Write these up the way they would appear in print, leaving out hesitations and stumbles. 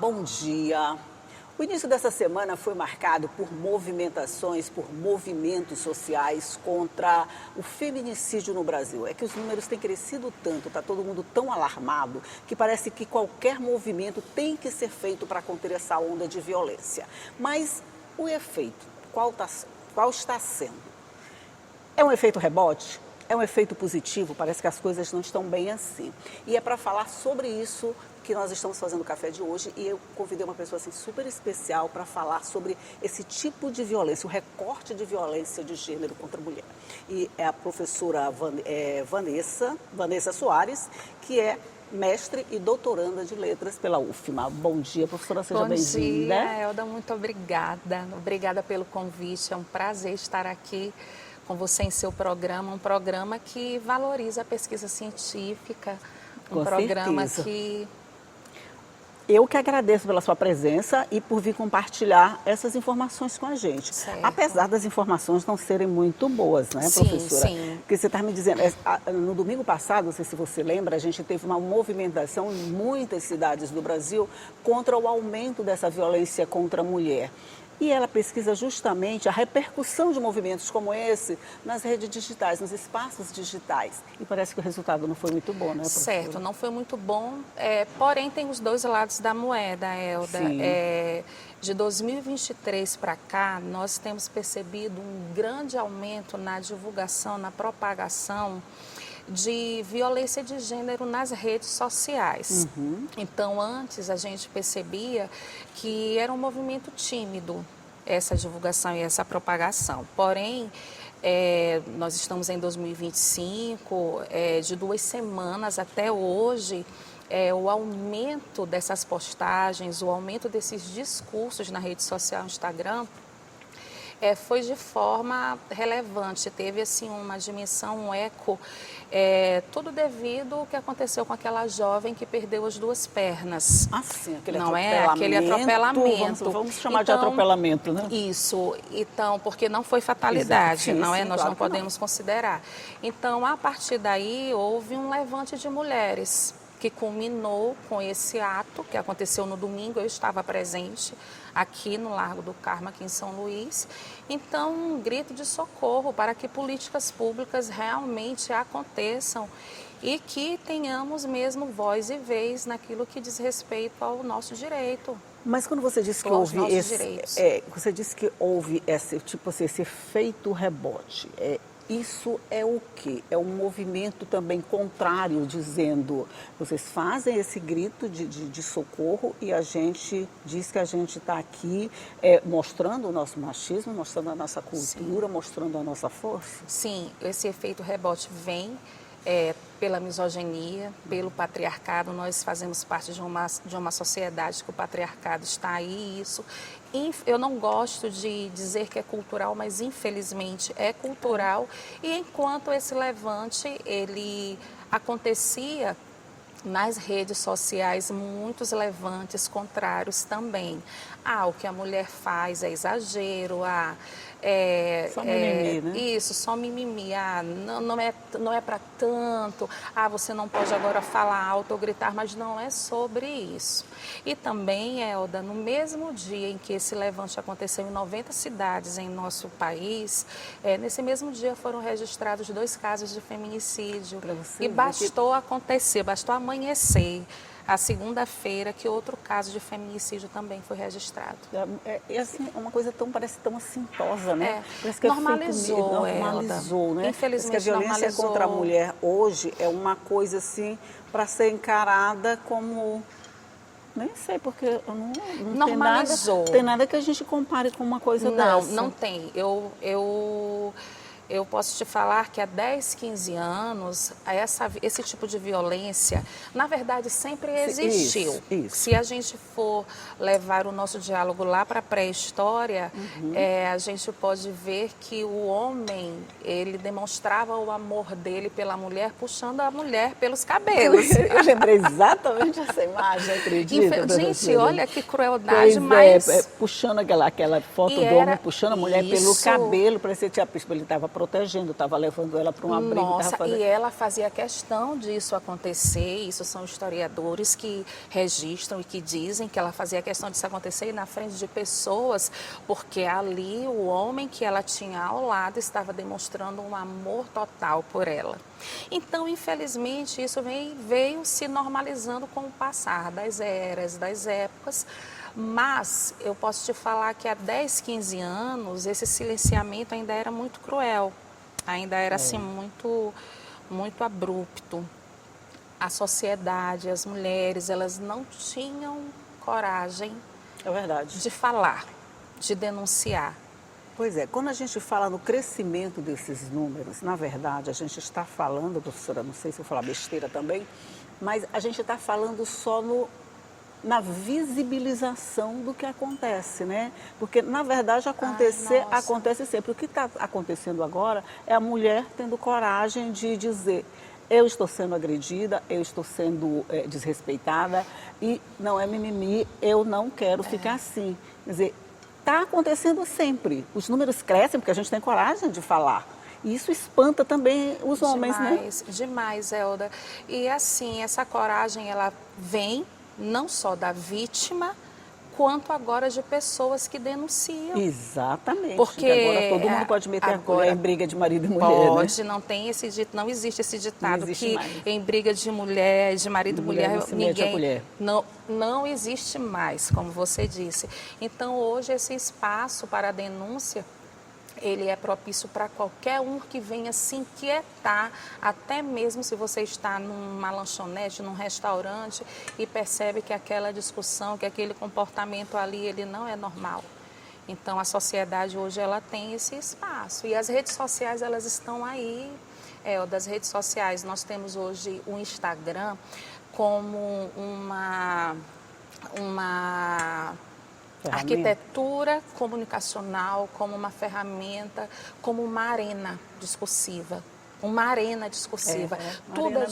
bom dia. O início dessa semana foi marcado por movimentações, por movimentos sociais contra o feminicídio no Brasil. É que os números têm crescido tanto, está todo mundo tão alarmado, que parece que qualquer movimento tem que ser feito para conter essa onda de violência. Mas o efeito, qual está sendo? É um efeito rebote? É um efeito positivo? Parece que as coisas não estão bem assim. E é para falar sobre isso que nós estamos fazendo o café de hoje, e eu convidei uma pessoa assim, super especial para falar sobre esse tipo de violência, o recorte de violência de gênero contra a mulher. E é a professora Vanessa Soares, que é mestre e doutoranda de letras pela UFMA. Bom dia, professora, seja bem-vinda. Bom dia, Elda, muito obrigada. Obrigada pelo convite, é um prazer estar aqui com você em seu programa, um programa que valoriza a pesquisa científica, um programa que... Eu que agradeço pela sua presença e por vir compartilhar essas informações com a gente. Certo. Apesar das informações não serem muito boas, né, sim, professora? Sim. Porque você está me dizendo, no domingo passado, não sei se você lembra, a gente teve uma movimentação em muitas cidades do Brasil contra o aumento dessa violência contra a mulher. E ela pesquisa justamente a repercussão de movimentos como esse nas redes digitais, nos espaços digitais. E parece que o resultado não foi muito bom, né, professora? Certo, não foi muito bom, porém tem os dois lados da moeda, Elda. De 2023 para cá, nós temos percebido um grande aumento na divulgação, na propagação de violência de gênero nas redes sociais. Então, antes a gente percebia que era um movimento tímido, essa divulgação e essa propagação. Porém, nós estamos em 2025, de 2 semanas até hoje, o aumento dessas postagens, o aumento desses discursos na rede social Instagram, foi de forma relevante, teve assim uma dimensão, um eco, tudo devido ao que aconteceu com aquela jovem que perdeu as 2 pernas. Ah, sim, aquele não atropelamento. Aquele atropelamento. Vamos chamar de atropelamento, né? Isso, então, porque não foi fatalidade, Exato, não é? sim, Nós claro não podemos considerar. Então, a partir daí, houve um levante de mulheres que culminou com esse ato que aconteceu no domingo. Eu estava presente aqui no Largo do Carmo, aqui em São Luís. Então, um grito de socorro para que políticas públicas realmente aconteçam e que tenhamos mesmo voz e vez naquilo que diz respeito ao nosso direito. Mas quando você disse que houve você disse que houve esse efeito rebote, isso é o quê? É um movimento também contrário, dizendo, vocês fazem esse grito de socorro e a gente diz que a gente está aqui mostrando o nosso machismo, mostrando a nossa cultura, mostrando a nossa força? Sim, esse efeito rebote vem pela misoginia, pelo patriarcado. Nós fazemos parte de uma sociedade que o patriarcado está aí, isso. Eu não gosto de dizer que é cultural, mas infelizmente é cultural. E enquanto esse levante, ele acontecia nas redes sociais, muitos levantes contrários também. O que a mulher faz é exagero, só mimimi, né? Isso, só mimimi, não é para tanto, você não pode agora falar alto ou gritar, mas não é sobre isso. E também, Elda, no mesmo dia em que esse levante aconteceu em 90 cidades em nosso país, nesse mesmo dia foram registrados 2 casos de feminicídio. E bastou acontecer, bastou amanhecer a segunda-feira que outro caso de feminicídio também foi registrado. Assim, uma coisa parece tão assintosa, né? Parece que normalizou, né? Infelizmente, parece que a violência contra a mulher hoje é uma coisa assim para ser encarada como... Nem sei, porque não normalizou. Tem nada que a gente compare com uma coisa dessa. Não tem. Eu posso te falar que há 10, 15 anos, esse tipo de violência, na verdade, sempre existiu. Isso. Se a gente for levar o nosso diálogo lá para a pré-história, a gente pode ver que o homem, ele demonstrava o amor dele pela mulher, puxando a mulher pelos cabelos. Eu lembrei exatamente essa imagem, acredita? Gente, olha que crueldade, mas... puxando aquela foto do homem, puxando a mulher pelo cabelo, parecia que ele estava protegendo, estava levando ela para um abrigo. Nossa, fazendo... e ela fazia questão disso acontecer, isso são historiadores que registram e que dizem que ela fazia questão disso acontecer na frente de pessoas, porque ali o homem que ela tinha ao lado estava demonstrando um amor total por ela. Então, infelizmente, isso veio se normalizando com o passar das eras, das épocas, mas eu posso te falar que há 10, 15 anos esse silenciamento ainda era muito cruel, ainda era assim muito abrupto. A sociedade, as mulheres, elas não tinham coragem de falar, de denunciar. Pois é, quando a gente fala no crescimento desses números, na verdade, a gente está falando, professora, não sei se eu falar besteira também, mas a gente está falando só na visibilização do que acontece, né? Porque, na verdade, acontece sempre. O que está acontecendo agora é a mulher tendo coragem de dizer: eu estou sendo agredida, eu estou sendo desrespeitada e não é mimimi, eu não quero ficar assim. Quer dizer, está acontecendo sempre. Os números crescem porque a gente tem coragem de falar. E isso espanta também os homens, né? Demais, Elda. E assim, essa coragem, ela vem não só da vítima, quanto agora de pessoas que denunciam. Exatamente. Porque agora todo mundo pode meter a colher em briga de marido e mulher, pode, né? não existe esse ditado não existe que mais. Em briga de mulher, de marido e mulher, ninguém... Não existe mais, como você disse. Então, hoje, esse espaço para a denúncia, ele é propício para qualquer um que venha se inquietar, até mesmo se você está numa lanchonete, num restaurante e percebe que aquela discussão, que aquele comportamento ali, ele não é normal. Então, a sociedade hoje, ela tem esse espaço. E as redes sociais, elas estão aí. Das redes sociais, nós temos hoje o Instagram como uma arquitetura comunicacional, como uma ferramenta, como uma arena discursiva. Tudo é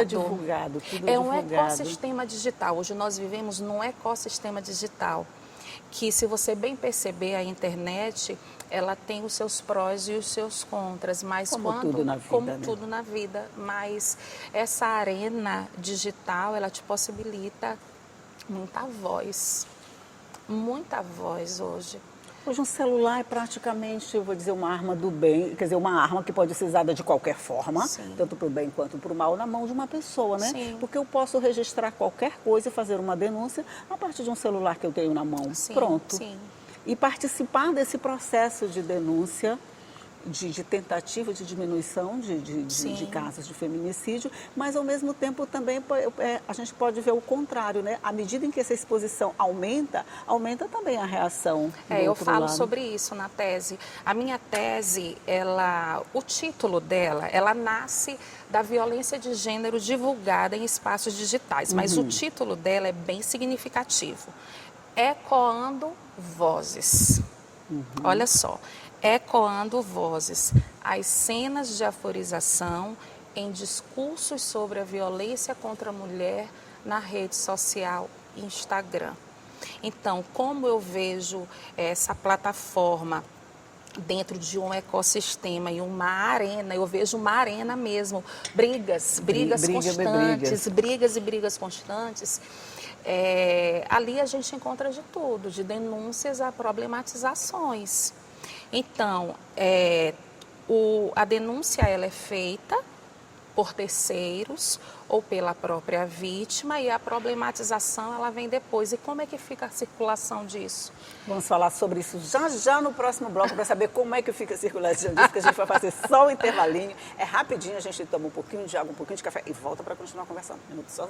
divulgado. É um ecossistema digital. Hoje nós vivemos num ecossistema digital que, se você bem perceber, a internet, ela tem os seus prós e os seus contras, mas tudo na vida, mas essa arena digital, ela te possibilita muita voz hoje. Hoje um celular é praticamente, eu vou dizer, uma arma do bem, quer dizer, uma arma que pode ser usada de qualquer forma, Sim. tanto para o bem quanto para o mal, na mão de uma pessoa, né? Sim. Porque eu posso registrar qualquer coisa e fazer uma denúncia a partir de um celular que eu tenho na mão. Sim, pronto. Sim. E participar desse processo de denúncia, de tentativa de diminuição de casos de feminicídio, mas ao mesmo tempo também a gente pode ver o contrário, né? À medida em que essa exposição aumenta também a reação do eu outro falo lado. sobre isso na tese. A minha tese, o título dela, ela nasce da violência de gênero divulgada em espaços digitais, mas o título dela é bem significativo. Ecoando vozes. Olha só. Ecoando vozes, as cenas de aforização em discursos sobre a violência contra a mulher na rede social Instagram. Então, como eu vejo essa plataforma dentro de um ecossistema e uma arena, eu vejo uma arena mesmo, brigas constantes, ali a gente encontra de tudo, de denúncias a problematizações. Então, a denúncia ela é feita por terceiros ou pela própria vítima e a problematização ela vem depois. E como é que fica a circulação disso? Vamos falar sobre isso já no próximo bloco para saber como é que fica a circulação disso, que a gente vai fazer só um intervalinho. É rapidinho, a gente toma um pouquinho de água, um pouquinho de café e volta para continuar conversando. Um minuto só.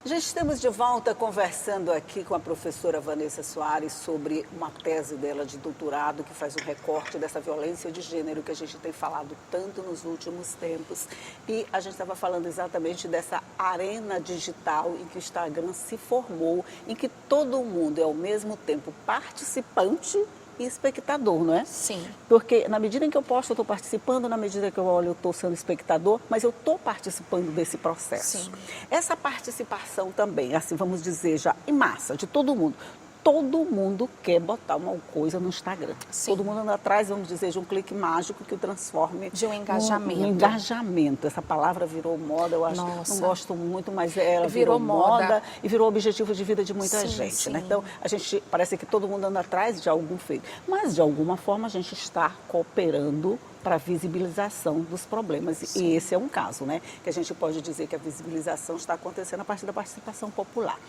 Já estamos de volta conversando aqui com a professora Vanessa Soares sobre uma tese dela de doutorado que faz um recorte dessa violência de gênero que a gente tem falado tanto nos últimos tempos. E a gente estava falando exatamente dessa arena digital em que o Instagram se formou, em que todo mundo é ao mesmo tempo participante e espectador, não é? Sim. Porque na medida em que eu posto, eu estou participando, na medida que eu olho, eu estou sendo espectador, mas eu estou participando desse processo. Sim. Essa participação também, assim, vamos dizer já, em massa, de todo mundo. Todo mundo quer botar uma coisa no Instagram. Sim. Todo mundo anda atrás, vamos dizer, de um clique mágico que o transforme de um engajamento. Um engajamento. Essa palavra virou moda, eu acho. Nossa. Não gosto muito, mas ela Virou moda e virou objetivo de vida de muita sim, gente. sim. Né? Então, a gente parece que todo mundo anda atrás de algum feito. Mas, de alguma forma, a gente está cooperando para a visibilização dos problemas. Sim. E esse é um caso, né? Que a gente pode dizer que a visibilização está acontecendo a partir da participação popular.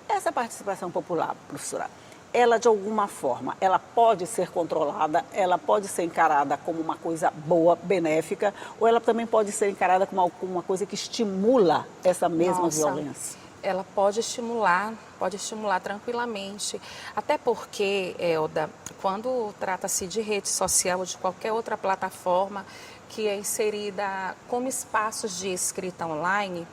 Essa participação popular, professora, ela de alguma forma, ela pode ser controlada, ela pode ser encarada como uma coisa boa, benéfica, ou ela também pode ser encarada como uma coisa que estimula essa mesma violência? Ela pode estimular tranquilamente. Até porque, Elda, quando trata-se de rede social ou de qualquer outra plataforma que é inserida como espaços de escrita online,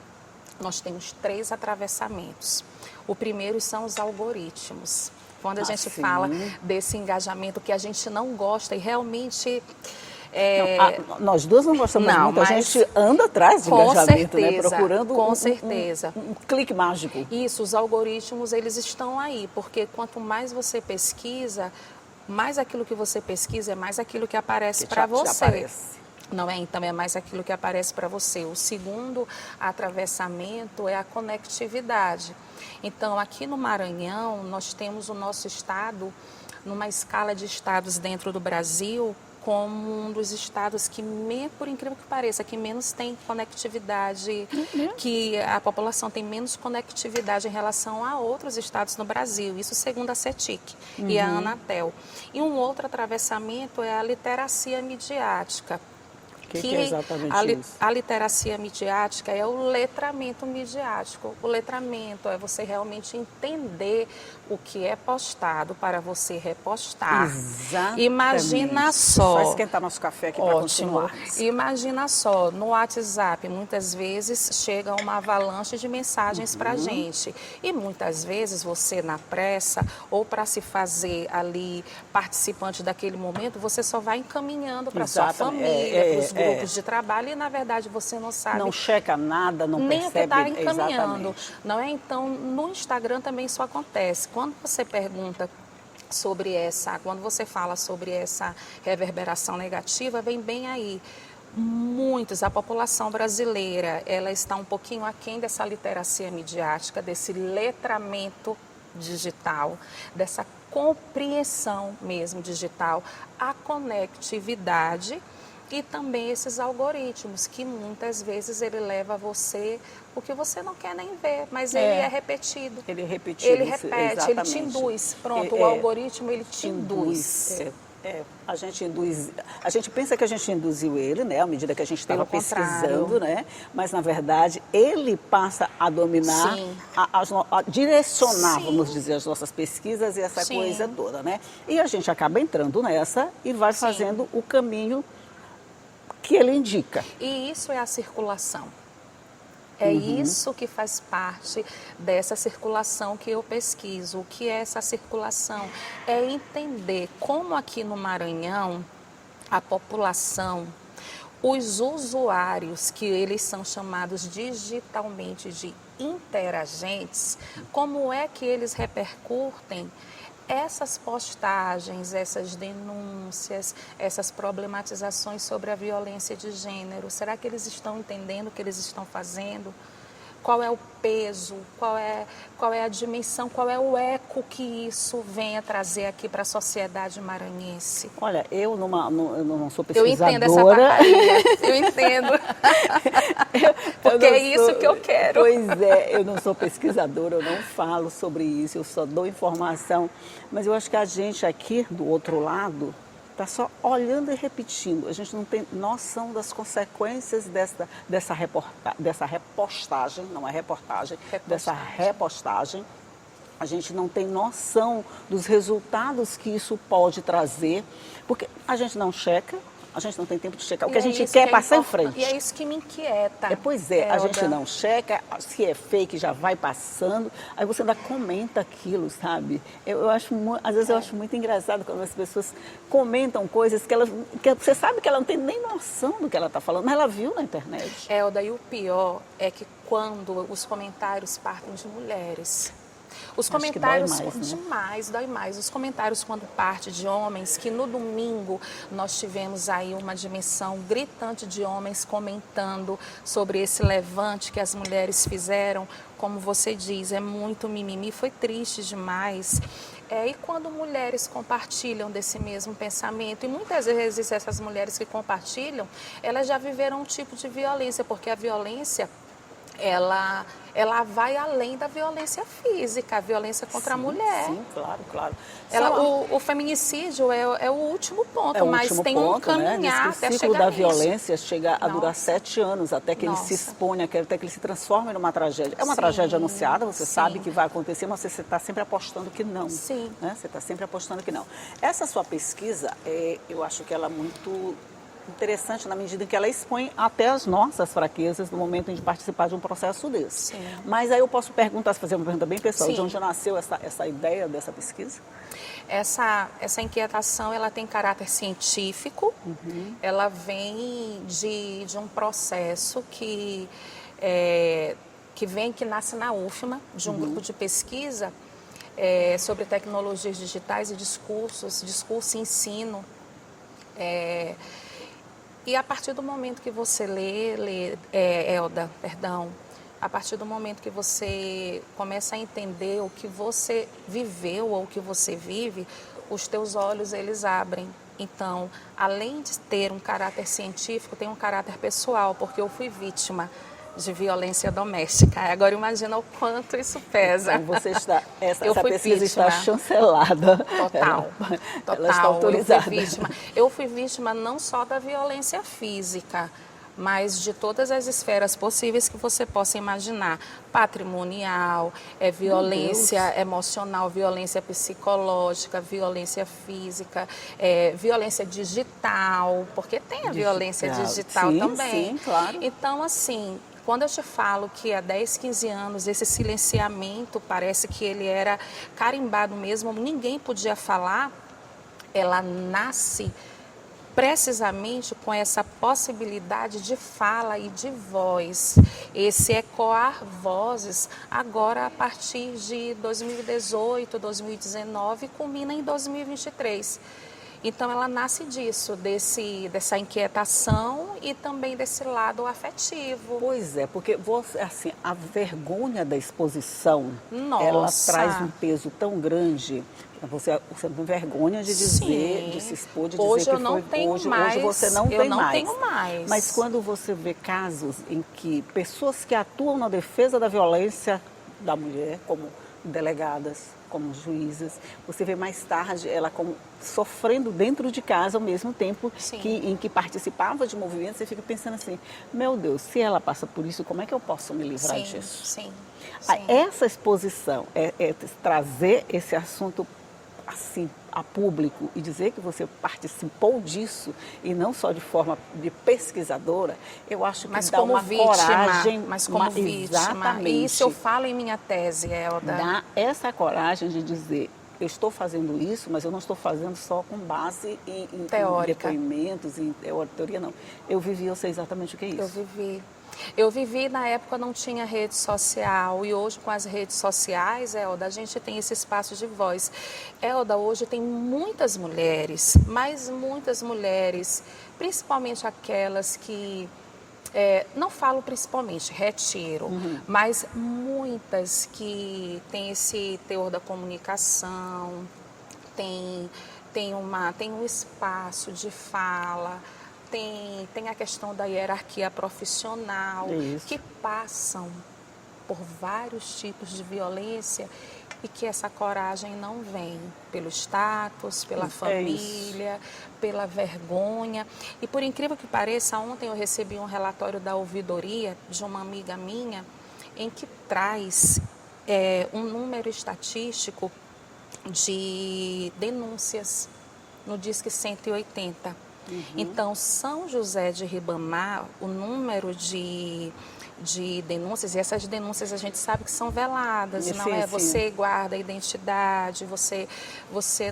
nós temos 3 atravessamentos. O primeiro são os algoritmos. Quando a gente fala desse engajamento que a gente não gosta e realmente... nós duas não gostamos muito, a gente anda atrás de engajamento, certeza, né? Procurando um clique mágico. Isso, os algoritmos, eles estão aí, porque quanto mais você pesquisa, mais aquilo que você pesquisa é mais aquilo que aparece para você. Não é? Então, é mais aquilo que aparece para você. O segundo atravessamento é a conectividade. Então, aqui no Maranhão, nós temos o nosso estado, numa escala de estados dentro do Brasil, como um dos estados que, por incrível que pareça, que menos tem conectividade, que a população tem menos conectividade em relação a outros estados no Brasil. Isso segundo a CETIC e a Anatel. E um outro atravessamento é a literacia midiática. Que é exatamente isso? A literacia midiática é o letramento midiático. O letramento é você realmente entender o que é postado para você repostar. Exatamente. Imagina só. Só esquentar nosso café aqui para continuar. Imagina só, no WhatsApp, muitas vezes chega uma avalanche de mensagens para a gente. E muitas vezes você, na pressa, ou para se fazer ali participante daquele momento, você só vai encaminhando para sua família, para os grupos de trabalho, e na verdade você não sabe... Não checa nada, não nem percebe. Nem o que está encaminhando. Exatamente. Não é? Então, no Instagram também isso acontece. Quando você pergunta sobre quando você fala sobre essa reverberação negativa, vem bem aí. A população brasileira, ela está um pouquinho aquém dessa literacia midiática, desse letramento digital, dessa compreensão mesmo digital, a conectividade e também esses algoritmos, que muitas vezes ele leva você o que você não quer nem ver, mas ele é repetido. Ele é repetido. Ele repete, ele te induz. Pronto, o algoritmo, ele te induz. A gente induz, a gente pensa que a gente induziu ele, né, à medida que a gente estava pesquisando, né, mas na verdade ele passa a dominar, a direcionar, vamos dizer, as nossas pesquisas e essa coisa toda, né, e a gente acaba entrando nessa e vai fazendo o caminho que ele indica. E isso é a circulação. É isso que faz parte dessa circulação que eu pesquiso. O que é essa circulação? É entender como aqui no Maranhão, a população, os usuários, que eles são chamados digitalmente de interagentes, como é que eles repercutem essas postagens, essas denúncias, essas problematizações sobre a violência de gênero. Será que eles estão entendendo o que eles estão fazendo? Qual é o peso? Qual é a dimensão? Qual é o eco que isso vem a trazer aqui para a sociedade maranhense? Olha, eu não sou pesquisadora. Eu entendo essa tacaria, eu entendo. Porque é isso que eu quero. Pois é, eu não sou pesquisadora, eu não falo sobre isso, eu só dou informação. Mas eu acho que a gente aqui, do outro lado, está só olhando e repetindo. A gente não tem noção das consequências dessa repostagem, não é reportagem, dessa repostagem. A gente não tem noção dos resultados que isso pode trazer, porque a gente não checa, A gente não tem tempo de checar. O E que a é gente isso quer é que passar em importante. frente. E é isso que me inquieta. Pois é, a gente Elda. não checa, se é fake já vai passando, aí você ainda comenta aquilo, sabe? Eu acho, às vezes eu acho muito engraçado quando as pessoas comentam coisas que você sabe que ela não tem nem noção do que ela está falando, mas ela viu na internet. Elda, e o pior é que quando os comentários partem de mulheres. Os Acho que comentários, dói mais, né? demais, dói mais. Os comentários quando parte de homens, que no domingo nós tivemos aí uma dimensão gritante de homens comentando sobre esse levante que as mulheres fizeram, como você diz, é muito mimimi, foi triste demais. E quando mulheres compartilham desse mesmo pensamento, e muitas vezes essas mulheres que compartilham, elas já viveram um tipo de violência, porque a violência ela vai além da violência física, a violência contra a mulher. Sim, claro, claro. O feminicídio é o último ponto, É o mas último tem ponto, um caminhar né? Diz que até o ciclo chegar da nisso. violência chega a durar Nossa. 7 anos, até que ele se Nossa. exponha, até que ele se transforme numa tragédia. É uma Sim, tragédia anunciada, você sim. sabe que vai acontecer, mas você está sempre apostando que não. Sim. Né? Você está sempre apostando que não. Essa sua pesquisa, eu acho que ela é muito interessante na medida em que ela expõe até as nossas fraquezas no momento de participar de um processo desse. Sim. Mas aí eu posso perguntar, fazer uma pergunta bem pessoal, Sim. de onde nasceu essa ideia dessa pesquisa? Essa inquietação, ela tem caráter científico, ela vem de um processo que nasce na UFMA, de um grupo de pesquisa sobre tecnologias digitais e discurso e ensino. E a partir do momento que você Elda, perdão, a partir do momento que você começa a entender o que você viveu ou o que você vive, os teus olhos, eles abrem. Então, além de ter um caráter científico, tem um caráter pessoal, porque eu fui vítima de violência doméstica. Agora imagina o quanto isso pesa. Então, você está, essa fui pesquisa vítima. está chancelada. Total. Ela está autorizada. Eu fui vítima não só da violência física, mas de todas as esferas possíveis que você possa imaginar. Patrimonial, violência emocional, violência psicológica, violência física, violência digital, porque tem a violência digital sim, também. Sim, claro. Então, assim, quando eu te falo que há 10, 15 anos esse silenciamento parece que ele era carimbado mesmo, ninguém podia falar, ela nasce precisamente com essa possibilidade de fala e de voz, esse ecoar vozes, agora a partir de 2018, 2019, culmina em 2023. Então, ela nasce disso, dessa inquietação e também desse lado afetivo. Pois é, porque você, assim, a vergonha da exposição, Nossa. ela traz um peso tão grande. Você tem vergonha de dizer, Sim. de se expor, de Hoje dizer eu que não foi tenho hoje. mais, Hoje você não eu tem não mais. tenho mais. Mas quando você vê casos em que pessoas que atuam na defesa da violência da mulher, como delegadas, como juízes, você vê mais tarde ela como sofrendo dentro de casa ao mesmo tempo em que participava de movimentos, você fica pensando assim, meu Deus, se ela passa por isso, como é que eu posso me livrar disso? Sim. Essa exposição, trazer esse assunto assim a público e dizer que você participou disso e não só de forma de pesquisadora, eu acho que dá uma coragem. Mas como vítima. Exatamente. E isso eu falo em minha tese, Elda. Dá essa coragem de dizer, eu estou fazendo isso, mas eu não estou fazendo só com base em depoimentos, em teoria, não. Eu vivi, eu sei exatamente o que é isso. Eu vivi, na época não tinha rede social e hoje com as redes sociais, Elda, a gente tem esse espaço de voz. Elda, hoje tem muitas mulheres, mas muitas mulheres, principalmente aquelas que, não falo principalmente, retiro, mas muitas que têm esse teor da comunicação, tem um espaço de fala, tem a questão da hierarquia profissional, que passam por vários tipos de violência e que essa coragem não vem pelo status, pela família, pela vergonha. E por incrível que pareça, ontem eu recebi um relatório da ouvidoria de uma amiga minha em que traz um número estatístico de denúncias no Disque 180. Então, São José de Ribamar, o número de denúncias, e essas denúncias a gente sabe que são veladas, Sim, não é? sim. Você guarda a identidade, você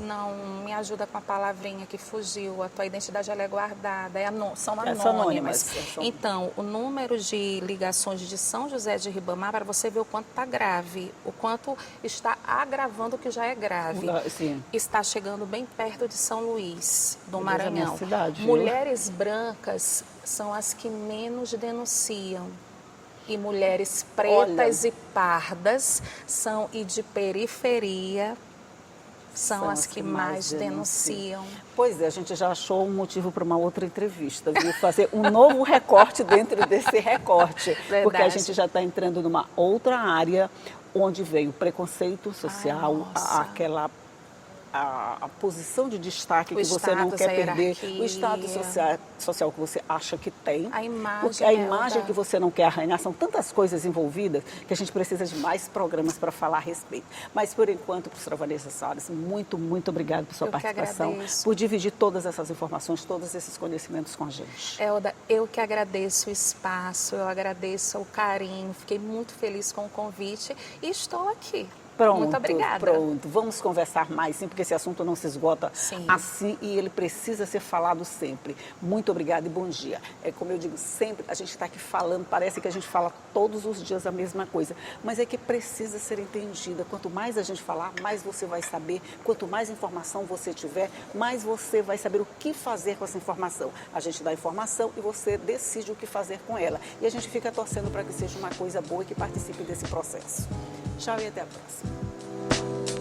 não me ajuda com a palavrinha que fugiu, a tua identidade ela é guardada, são anônimas. Então, o número de ligações de São José de Ribamar, para você ver o quanto está grave, o quanto está agravando o que já é grave. Sim. Está chegando bem perto de São Luís, do Maranhão. Cidade, mulheres brancas são as que menos denunciam. E mulheres pretas e pardas e de periferia são as que mais denunciam. Pois é, a gente já achou um motivo para uma outra entrevista, viu? Fazer um novo recorte dentro desse recorte. Verdade. Porque a gente já está entrando numa outra área onde veio o preconceito social, a posição de destaque que você não quer perder, o status social que você acha que tem, a imagem que você não quer arranhar. São tantas coisas envolvidas que a gente precisa de mais programas para falar a respeito. Mas, por enquanto, professora Vanessa Salles, muito, muito obrigada por sua participação, por dividir todas essas informações, todos esses conhecimentos com a gente. Elda, eu que agradeço o espaço, eu agradeço o carinho, fiquei muito feliz com o convite e estou aqui. Pronto, muito obrigada. Pronto, vamos conversar mais sim, porque esse assunto não se esgota assim e ele precisa ser falado sempre. Muito obrigada e bom dia. É como eu digo sempre, a gente está aqui falando, parece que a gente fala todos os dias a mesma coisa, mas é que precisa ser entendida. Quanto mais a gente falar, mais você vai saber, quanto mais informação você tiver, mais você vai saber o que fazer com essa informação. A gente dá informação e você decide o que fazer com ela. E a gente fica torcendo para que seja uma coisa boa e que participe desse processo. Tchau e até a próxima.